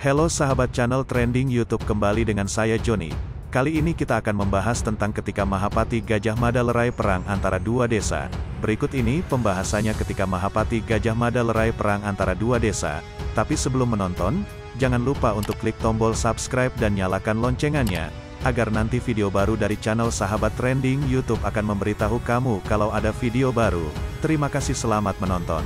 Halo sahabat channel trending YouTube, kembali dengan saya Joni. Kali ini kita akan membahas tentang ketika Mahapati Gajah Mada lerai perang antara dua desa. Berikut ini pembahasannya ketika Mahapati Gajah Mada lerai perang antara dua desa. Tapi sebelum menonton, jangan lupa untuk klik tombol subscribe dan nyalakan loncengannya, agar nanti video baru dari channel sahabat trending YouTube akan memberitahu kamu kalau ada video baru. Terima kasih, selamat menonton.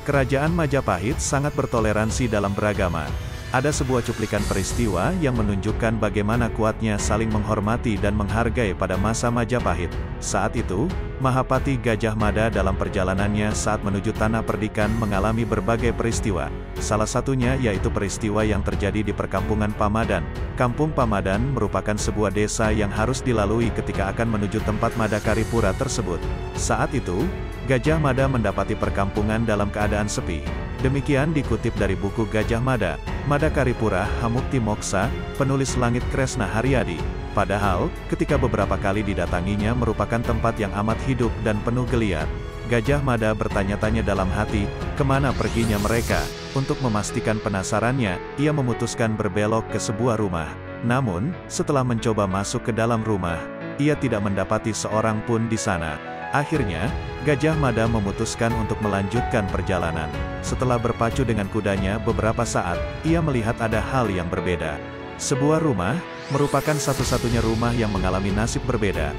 Kerajaan Majapahit sangat bertoleransi dalam beragama. Ada sebuah cuplikan peristiwa yang menunjukkan bagaimana kuatnya saling menghormati dan menghargai pada masa Majapahit. Saat itu, Mahapati Gajah Mada dalam perjalanannya saat menuju Tanah Perdikan mengalami berbagai peristiwa. Salah satunya yaitu peristiwa yang terjadi di perkampungan Pamadan. Kampung Pamadan merupakan sebuah desa yang harus dilalui ketika akan menuju tempat Madakaripura tersebut. Saat itu, Gajah Mada mendapati perkampungan dalam keadaan sepi. Demikian dikutip dari buku Gajah Mada, Madakaripura Hamukti Moksa, penulis Langit Kresna Haryadi. Padahal, ketika beberapa kali didatanginya merupakan tempat yang amat hidup dan penuh geliat. Gajah Mada bertanya-tanya dalam hati, kemana perginya mereka? Untuk memastikan penasarannya, ia memutuskan berbelok ke sebuah rumah. Namun, setelah mencoba masuk ke dalam rumah, ia tidak mendapati seorang pun di sana. Akhirnya, Gajah Mada memutuskan untuk melanjutkan perjalanan. Setelah berpacu dengan kudanya beberapa saat, ia melihat ada hal yang berbeda. Sebuah rumah, merupakan satu-satunya rumah yang mengalami nasib berbeda.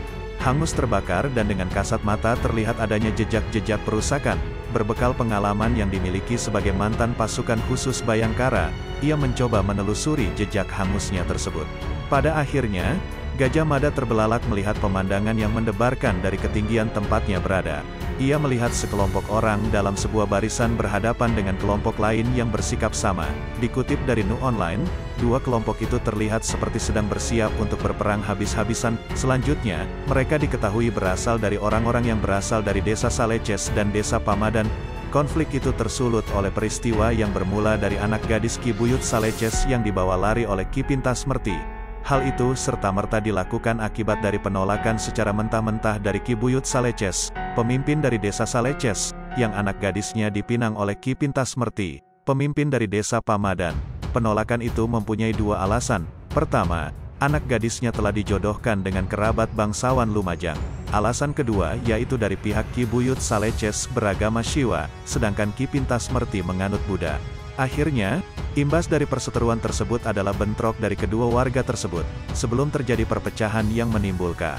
Hangus terbakar dan dengan kasat mata terlihat adanya jejak-jejak perusakan. Berbekal pengalaman yang dimiliki sebagai mantan pasukan khusus Bayangkara, ia mencoba menelusuri jejak hangusnya tersebut. Pada akhirnya, Gajah Mada terbelalak melihat pemandangan yang mendebarkan dari ketinggian tempatnya berada. Ia melihat sekelompok orang dalam sebuah barisan berhadapan dengan kelompok lain yang bersikap sama. Dikutip dari Nu Online, dua kelompok itu terlihat seperti sedang bersiap untuk berperang habis-habisan. Selanjutnya, mereka diketahui berasal dari orang-orang yang berasal dari desa Saleces dan desa Pamadan. Konflik itu tersulut oleh peristiwa yang bermula dari anak gadis Ki Buyut Saleces yang dibawa lari oleh Ki Pintas Merti. Hal itu serta-merta dilakukan akibat dari penolakan secara mentah-mentah dari Ki Buyut Saleces, pemimpin dari desa Saleces, yang anak gadisnya dipinang oleh Ki Pintas Merti, pemimpin dari desa Pamadan. Penolakan itu mempunyai dua alasan. Pertama, anak gadisnya telah dijodohkan dengan kerabat bangsawan Lumajang. Alasan kedua yaitu dari pihak Ki Buyut Saleces beragama Siwa, sedangkan Ki Pintas Merti menganut Buddha. Akhirnya, imbas dari perseteruan tersebut adalah bentrok dari kedua warga tersebut, sebelum terjadi perpecahan yang menimbulkan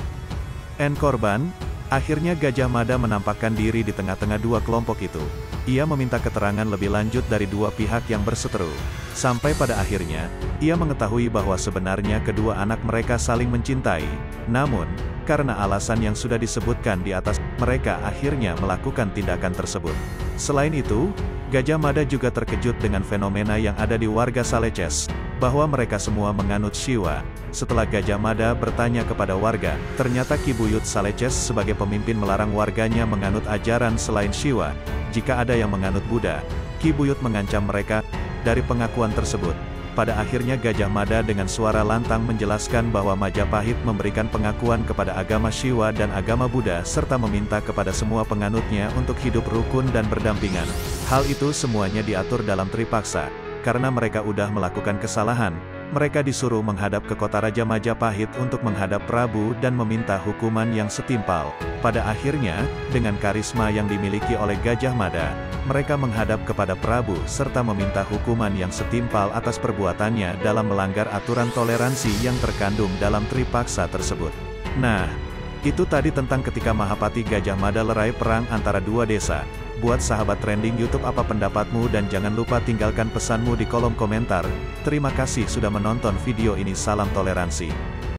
korban. Akhirnya Gajah Mada menampakkan diri di tengah-tengah dua kelompok itu. Ia meminta keterangan lebih lanjut dari dua pihak yang berseteru. Sampai pada akhirnya, ia mengetahui bahwa sebenarnya kedua anak mereka saling mencintai. Namun, karena alasan yang sudah disebutkan di atas, mereka akhirnya melakukan tindakan tersebut. Selain itu, Gajah Mada juga terkejut dengan fenomena yang ada di warga Saleces, bahwa mereka semua menganut Siwa. Setelah Gajah Mada bertanya kepada warga, ternyata Ki Buyut Saleces sebagai pemimpin melarang warganya menganut ajaran selain Siwa. Jika ada yang menganut Buddha, Ki Buyut mengancam mereka. Dari pengakuan tersebut, pada akhirnya Gajah Mada dengan suara lantang menjelaskan bahwa Majapahit memberikan pengakuan kepada agama Siwa dan agama Buddha serta meminta kepada semua penganutnya untuk hidup rukun dan berdampingan. Hal itu semuanya diatur dalam Tripaksa. Karena mereka udah melakukan kesalahan, mereka disuruh menghadap ke kota Raja Majapahit untuk menghadap Prabu dan meminta hukuman yang setimpal. Pada akhirnya, dengan karisma yang dimiliki oleh Gajah Mada, mereka menghadap kepada Prabu serta meminta hukuman yang setimpal atas perbuatannya dalam melanggar aturan toleransi yang terkandung dalam Tripaksa tersebut. Nah, itu tadi tentang ketika Mahapati Gajah Mada lerai perang antara dua desa. Buat sahabat trending YouTube, apa pendapatmu? Dan jangan lupa tinggalkan pesanmu di kolom komentar. Terima kasih sudah menonton video ini. Salam toleransi.